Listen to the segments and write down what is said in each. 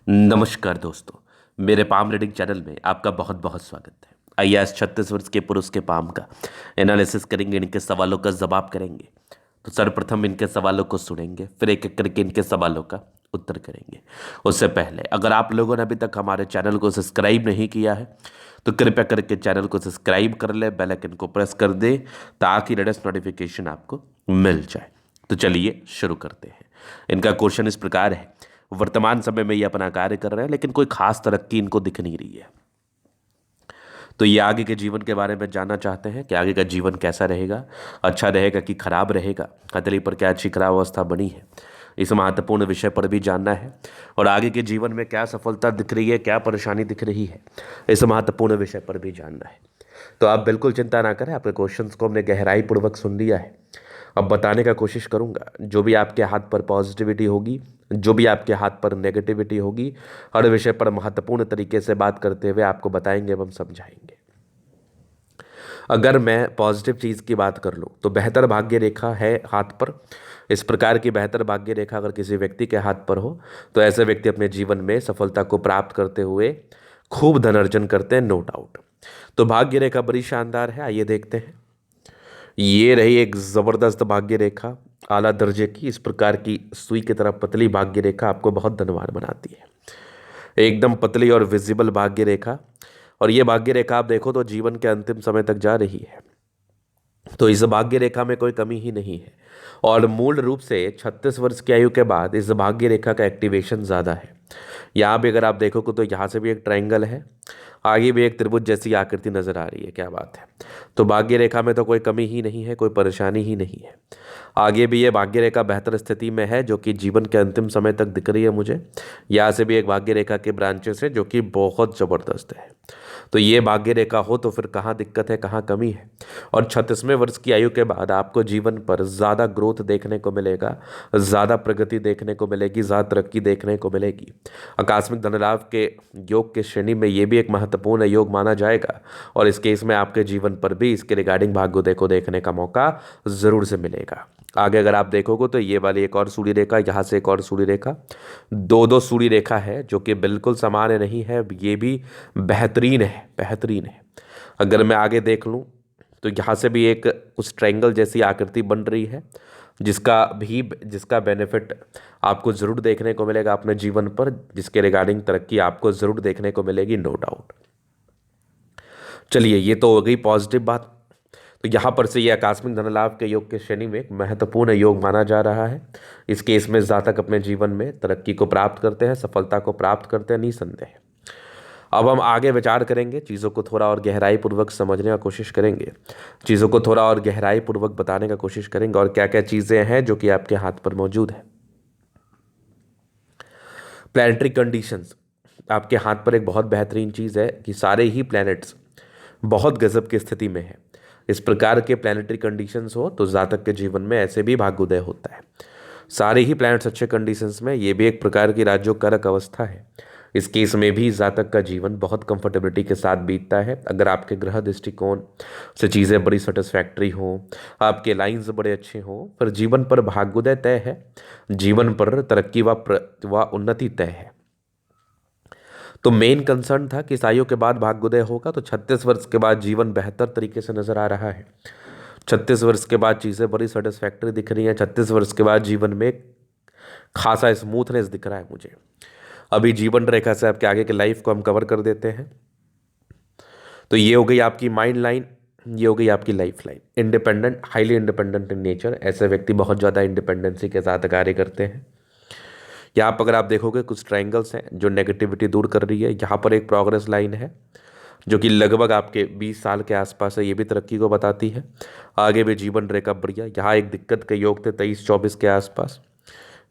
नमस्कार दोस्तों। मेरे पाम रीडिंग चैनल में आपका बहुत बहुत स्वागत है। आइए आज 36 वर्ष के पुरुष के पाम का एनालिसिस करेंगे, इनके सवालों का जवाब करेंगे। तो सर्वप्रथम इनके सवालों को सुनेंगे, फिर एक एक करके इनके सवालों का उत्तर करेंगे। उससे पहले अगर आप लोगों ने अभी तक हमारे चैनल को सब्सक्राइब नहीं किया है तो कृपया करके चैनल को सब्सक्राइब कर ले, बेल आइकन को प्रेस कर दे ताकि लेटेस्ट नोटिफिकेशन आपको मिल जाए। तो चलिए शुरू करते हैं। इनका क्वेश्चन इस प्रकार है, वर्तमान समय में ये अपना कार्य कर रहे हैं लेकिन कोई खास तरक्की इनको दिख नहीं रही है। तो ये आगे के जीवन के बारे में जानना चाहते हैं कि आगे का जीवन कैसा रहेगा, अच्छा रहेगा कि खराब रहेगा, हथेली पर क्या अच्छी खराब अवस्था बनी है, इस महत्वपूर्ण विषय पर भी जानना है। और आगे के जीवन में क्या सफलता दिख रही है, क्या परेशानी दिख रही है, इस महत्वपूर्ण विषय पर भी जानना है। तो आप बिल्कुल चिंता ना करें, आपके क्वेश्चंस को हमने गहराई पूर्वक सुन लिया है। अब बताने का कोशिश करूंगा, जो भी आपके हाथ पर पॉजिटिविटी होगी, जो भी आपके हाथ पर नेगेटिविटी होगी, हर विषय पर महत्वपूर्ण तरीके से बात करते हुए आपको बताएंगे एवं समझाएंगे। अगर मैं पॉजिटिव चीज़ की बात कर लूँ तो बेहतर भाग्य रेखा है हाथ पर। इस प्रकार की बेहतर भाग्य रेखा अगर किसी व्यक्ति के हाथ पर हो तो ऐसे व्यक्ति अपने जीवन में सफलता को प्राप्त करते हुए खूब धन अर्जन करते हैं, नो डाउट। तो भाग्य रेखा बड़ी शानदार है, आइए देखते हैं। ये रही एक जबरदस्त भाग्य रेखा, आला दर्जे की। इस प्रकार की सुई की तरह पतली भाग्य रेखा आपको बहुत धनवान बनाती है। एकदम पतली और विजिबल भाग्य रेखा। और ये भाग्य रेखा आप देखो तो जीवन के अंतिम समय तक जा रही है। तो इस भाग्य रेखा में कोई कमी ही नहीं है। और मूल रूप से 36 वर्ष की आयु के बाद इस भाग्य रेखा का एक्टिवेशन ज़्यादा है। यहाँ भी अगर आप देखोगे तो यहाँ से भी एक ट्रायंगल है, आगे भी एक त्रिभुज जैसी आकृति नजर आ रही है। क्या बात है। तो भाग्य रेखा में तो कोई कमी ही नहीं है, कोई परेशानी ही नहीं है। आगे भी ये भाग्य रेखा बेहतर स्थिति में है जो कि जीवन के अंतिम समय तक दिख रही है मुझे। यहाँ से भी एक भाग्य रेखा के ब्रांचेस है जो कि बहुत ज़बरदस्त है। तो ये भाग्य रेखा हो तो फिर कहाँ दिक्कत है, कहाँ कमी है। और 36वें वर्ष की आयु के बाद आपको जीवन पर ज़्यादा ग्रोथ देखने को मिलेगा, ज़्यादा प्रगति देखने को मिलेगी, ज़्यादा तरक्की देखने को मिलेगी। आकस्मिक धन लाभ के योग के श्रेणी में ये भी एक महत्वपूर्ण योग माना जाएगा। और इस केस में आपके जीवन पर भी इसके रिगार्डिंग भाग्योदय को देखने का मौका ज़रूर से मिलेगा। आगे अगर आप देखोगे तो ये वाली एक और सूर्य रेखा, यहाँ से एक और सूर्य रेखा, दो दो सूर्य रेखा है जो कि बिल्कुल सामान्य नहीं है, ये भी बेहतरीन है, बेहतरीन है। अगर मैं आगे देख लूँ तो यहाँ से भी एक उस ट्रायंगल जैसी आकृति बन रही है जिसका बेनिफिट आपको ज़रूर देखने को मिलेगा अपने जीवन पर, जिसके रिगार्डिंग तरक्की आपको ज़रूर देखने को मिलेगी, नो डाउट। चलिए, ये तो हो गई पॉजिटिव बात। तो यहाँ पर से ये आकस्मिक धन लाभ के योग के श्रेणी में एक महत्वपूर्ण योग माना जा रहा है। इस केस में जातक अपने जीवन में तरक्की को प्राप्त करते हैं, सफलता को प्राप्त करते हैं, निसंदेह। अब हम आगे विचार करेंगे, चीज़ों को थोड़ा और गहराई पूर्वक समझने का कोशिश करेंगे, चीज़ों को थोड़ा और गहराई पूर्वक बताने का कोशिश करेंगे और क्या क्या चीज़ें हैं जो कि आपके हाथ पर मौजूद है। प्लैनेटरी कंडीशंस आपके हाथ पर एक बहुत बेहतरीन चीज़ है कि सारे ही प्लैनेट्स बहुत गजब की स्थिति में है। इस प्रकार के प्लैनेटरी कंडीशंस हो तो जातक के जीवन में ऐसे भी भाग्योदय होता है। सारे ही प्लैनेट्स अच्छे कंडीशंस में, ये भी एक प्रकार की राजयोगकारक अवस्था है। इस केस में भी जातक का जीवन बहुत कंफर्टेबिलिटी के साथ बीतता है अगर आपके ग्रह दृष्टिकोण से चीज़ें बड़ी सेटिस्फैक्ट्री हों, आपके लाइंस बड़े अच्छे हों, फिर जीवन पर भाग्योदय तय है, जीवन पर तरक्की व उन्नति तय है। तो मेन कंसर्न था कि इस आयु के बाद भाग्योदय होगा, तो 36 वर्ष के बाद जीवन बेहतर तरीके से नजर आ रहा है। 36 वर्ष के बाद चीज़ें बड़ी सेटिस्फैक्ट्री दिख रही हैं। 36 वर्ष के बाद जीवन में खासा स्मूथनेस दिख रहा है मुझे। अभी जीवन रेखा से आपके आगे के लाइफ को हम कवर कर देते हैं। तो ये हो गई आपकी माइंड लाइन, ये हो गई आपकी life line. Independent, highly independent in nature, ऐसे व्यक्ति बहुत ज़्यादा इंडिपेंडेंसी के साथ कार्य करते हैं। यहाँ पर अगर आप देखोगे कुछ ट्रायंगल्स हैं जो नेगेटिविटी दूर कर रही है। यहाँ पर एक प्रोग्रेस लाइन है जो कि लगभग आपके 20 साल के आसपास है, ये भी तरक्की को बताती है। आगे भी जीवन रेखा बढ़िया। यहाँ एक दिक्कत के योग थे 23-24 के आसपास,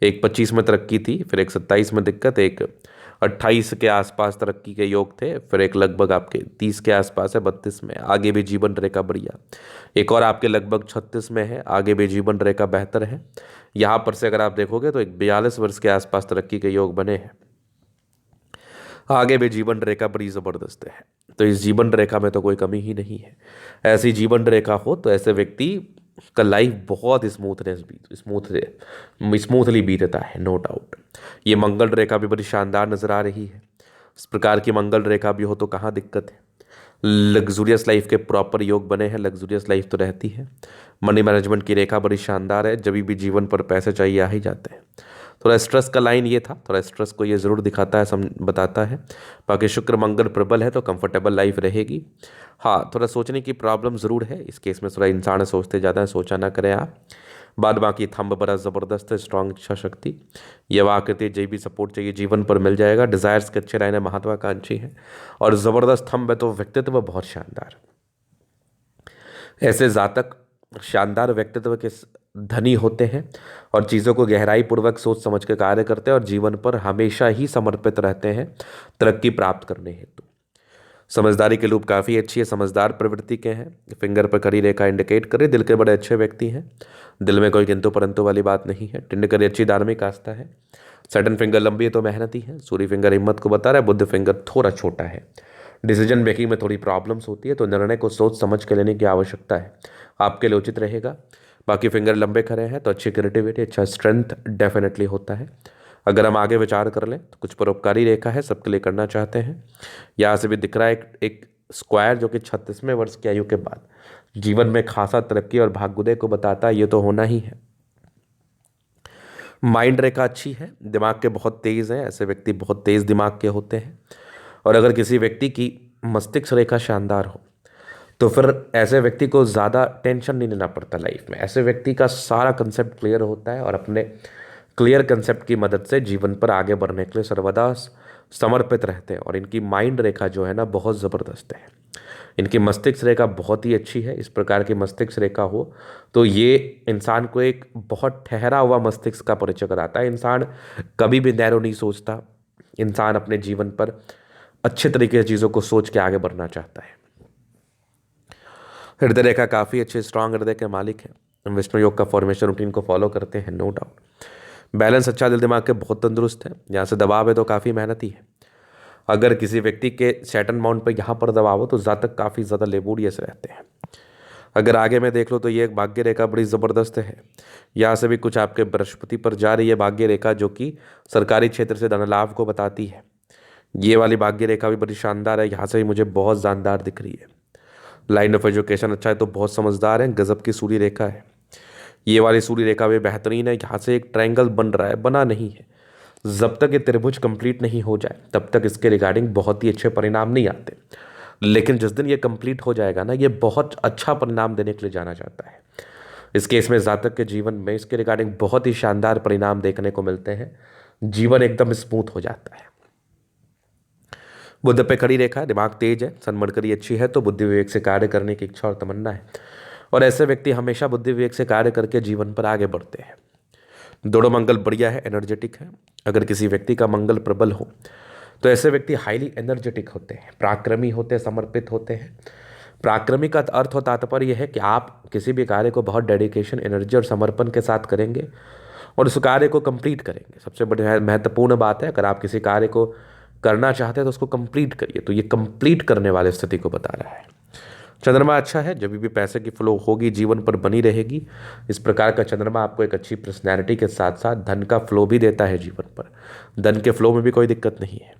एक 25 में तरक्की थी, फिर एक 27 में दिक्कत, एक 28 के आसपास तरक्की के योग थे, फिर एक लगभग आपके 30 के आसपास है, 32 में। आगे भी जीवन रेखा बढ़िया। एक और आपके लगभग 36 में है, आगे भी जीवन रेखा बेहतर है। यहाँ पर से अगर आप देखोगे तो एक 42 वर्ष के आसपास तरक्की के योग बने हैं। आगे भी जीवन रेखा बड़ी ज़बरदस्त है। तो इस जीवन रेखा में तो कोई कमी ही नहीं है। ऐसी जीवन रेखा हो तो ऐसे व्यक्ति का लाइफ बहुत स्मूथली बीतता है, नो डाउट। ये मंगल रेखा भी बड़ी शानदार नजर आ रही है। इस प्रकार की मंगल रेखा भी हो तो कहाँ दिक्कत है। लग्जूरियस लाइफ के प्रॉपर योग बने हैं, लग्जूरियस लाइफ तो रहती है। मनी मैनेजमेंट की रेखा बड़ी शानदार है, जब भी जीवन पर पैसे चाहिए आ ही जाते हैं। थोड़ा स्ट्रेस का लाइन ये था, थोड़ा स्ट्रेस को ये ज़रूर दिखाता है, बताता है। बाकी शुक्र मंगल प्रबल है तो कंफर्टेबल लाइफ रहेगी। हाँ, थोड़ा सोचने की प्रॉब्लम ज़रूर है इस केस में, थोड़ा इंसान सोचते ज़्यादा है, सोचा ना करें आप। बाद बाकी थंब बड़ा ज़बरदस्त है, स्ट्रांग इच्छा शक्ति, युवा आकृति, जे भी सपोर्ट चाहिए जीवन पर मिल जाएगा। डिज़ायर्स के अच्छे लाइन है, महत्वाकांक्षी है और ज़बरदस्त थंब है, तो व्यक्तित्व बहुत शानदार। ऐसे जातक शानदार व्यक्तित्व के धनी होते हैं और चीज़ों को गहराई पूर्वक सोच समझ के कार्य करते हैं और जीवन पर हमेशा ही समर्पित रहते हैं तरक्की प्राप्त करने हेतु। समझदारी के लूप काफ़ी अच्छी है, समझदार प्रवृत्ति के हैं। फिंगर पर खड़ी रेखा इंडिकेट करे दिल के बड़े अच्छे व्यक्ति हैं, दिल में कोई किंतु परंतु वाली बात नहीं है। टिंड करी अच्छी धार्मिक आस्था है। सडन फिंगर लंबी है तो मेहनती है। सूर्य फिंगर हिम्मत को बता रहा है। बुद्ध फिंगर थोड़ा छोटा है। डिसीजन मेकिंग में थोड़ी प्रॉब्लम्स होती है, तो निर्णय को सोच समझ के लेने की आवश्यकता है, आपके लिए उचित रहेगा। बाकी फिंगर लंबे खड़े हैं तो अच्छी क्रिएटिविटी, अच्छा स्ट्रेंथ डेफिनेटली होता है। अगर हम आगे विचार कर लें तो कुछ परोपकारी रेखा है, सबके लिए करना चाहते हैं। यहाँ से भी दिख रहा है एक स्क्वायर जो कि 36वें वर्ष की आयु के बाद जीवन में खासा तरक्की और भाग्योदय को बताता है, ये तो होना ही है। माइंड रेखा अच्छी है, दिमाग के बहुत तेज हैं, ऐसे व्यक्ति बहुत तेज दिमाग के होते हैं। और अगर किसी व्यक्ति की मस्तिष्क रेखा शानदार हो तो फिर ऐसे व्यक्ति को ज़्यादा टेंशन नहीं लेना पड़ता लाइफ में। ऐसे व्यक्ति का सारा कंसेप्ट क्लियर होता है और अपने क्लियर कंसेप्ट की मदद से जीवन पर आगे बढ़ने के लिए सर्वदा समर्पित रहते हैं। और इनकी माइंड रेखा जो है ना बहुत ज़बरदस्त है। इनकी मस्तिष्क रेखा बहुत ही अच्छी है। इस प्रकार की मस्तिष्क रेखा हो तो ये इंसान को एक बहुत ठहरा हुआ मस्तिष्क का परिचय कराता है। इंसान कभी भी नैरो नहीं सोचता, इंसान अपने जीवन पर अच्छे तरीके से चीज़ों को सोच के आगे बढ़ना चाहता है। हृदय रेखा काफ़ी अच्छे स्ट्रांग हृदय के मालिक हैं। विष्णु योग का फॉर्मेशन रूटीन को फॉलो करते हैं, नो डाउट। बैलेंस अच्छा, दिल दिमाग के बहुत तंदुरुस्त है। यहाँ से दबाव है तो काफ़ी मेहनती है। अगर किसी व्यक्ति के सैटर्न माउंट पर यहाँ पर दबाव हो तो जातक काफ़ी ज़्यादा लेबोरियस रहते हैं। अगर आगे में देख लो तो ये एक भाग्य रेखा बड़ी ज़बरदस्त है। यहाँ से भी कुछ आपके बृहस्पति पर जा रही है भाग्य रेखा, जो कि सरकारी क्षेत्र से धन लाभ को बताती है। ये वाली भाग्य रेखा भी बड़ी शानदार है, यहाँ से भी मुझे बहुत शानदार दिख रही है। लाइन ऑफ एजुकेशन अच्छा है तो बहुत समझदार है, गजब की सूर्य रेखा है। ये वाली सूर्य रेखा भी बेहतरीन है। यहाँ से एक ट्रायंगल बन रहा है, बना नहीं है। जब तक ये त्रिभुज कंप्लीट नहीं हो जाए तब तक इसके रिगार्डिंग बहुत ही अच्छे परिणाम नहीं आते, लेकिन जिस दिन ये कंप्लीट हो जाएगा ना, ये बहुत अच्छा परिणाम देने के लिए जाना जाता है। इस केस में जातक के जीवन में इसके रिगार्डिंग बहुत ही शानदार परिणाम देखने को मिलते हैं। जीवन एकदम स्मूथ हो जाता है। बुद्ध पे खड़ी रेखा, दिमाग तेज है, सन्मणकरी अच्छी है तो बुद्धि विवेक से कार्य करने की इच्छा और तमन्ना है। और ऐसे व्यक्ति हमेशा बुद्धि विवेक से कार्य करके जीवन पर आगे बढ़ते हैं। दोनों मंगल बढ़िया है, एनर्जेटिक है। अगर किसी व्यक्ति का मंगल प्रबल हो तो ऐसे व्यक्ति हाईली एनर्जेटिक होते हैं, पराक्रमी होते हैं, समर्पित होते हैं। पराक्रमी का अर्थ और तात्पर्य यह है कि आप किसी भी कार्य को बहुत डेडिकेशन, एनर्जी और समर्पण के साथ करेंगे और उस कार्य को कंप्लीट करेंगे। सबसे बड़ी महत्वपूर्ण बात है, अगर आप किसी कार्य को करना चाहते हैं तो उसको कंप्लीट करिए, तो ये कंप्लीट करने वाले स्थिति को बता रहा है। चंद्रमा अच्छा है, जब भी पैसे की फ्लो होगी जीवन पर बनी रहेगी। इस प्रकार का चंद्रमा आपको एक अच्छी पर्सनैलिटी के साथ साथ धन का फ्लो भी देता है जीवन पर। धन के फ्लो में भी कोई दिक्कत नहीं है।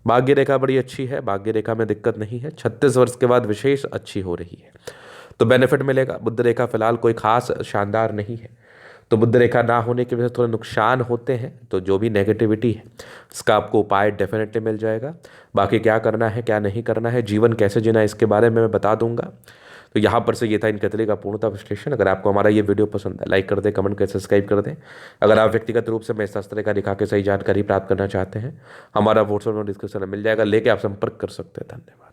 भाग्य रेखा बड़ी अच्छी है, भाग्य रेखा में दिक्कत नहीं है। 36 वर्ष के बाद विशेष अच्छी हो रही है तो बेनिफिट मिलेगा। बुध रेखा फिलहाल कोई खास शानदार नहीं है, तो बुध रेखा ना होने की वजह से थोड़े नुकसान होते हैं। तो जो भी नेगेटिविटी है इसका आपको उपाय डेफिनेटली मिल जाएगा। बाकी क्या करना है क्या नहीं करना है, जीवन कैसे जीना है, इसके बारे में मैं बता दूंगा। तो यहाँ पर से ये था इन कतले का पूर्णतः विश्लेषण। अगर आपको हमारा ये वीडियो पसंद है, लाइक कर दें, कमेंट कर, सब्सक्राइब कर दें। अगर आप व्यक्तिगत रूप से मैं शास्त्र का दिखा के सही जानकारी प्राप्त करना चाहते हैं, हमारा व्हाट्सएप डिस्क्रिप्शन में मिल जाएगा, लेके आप संपर्क कर सकते हैं। धन्यवाद।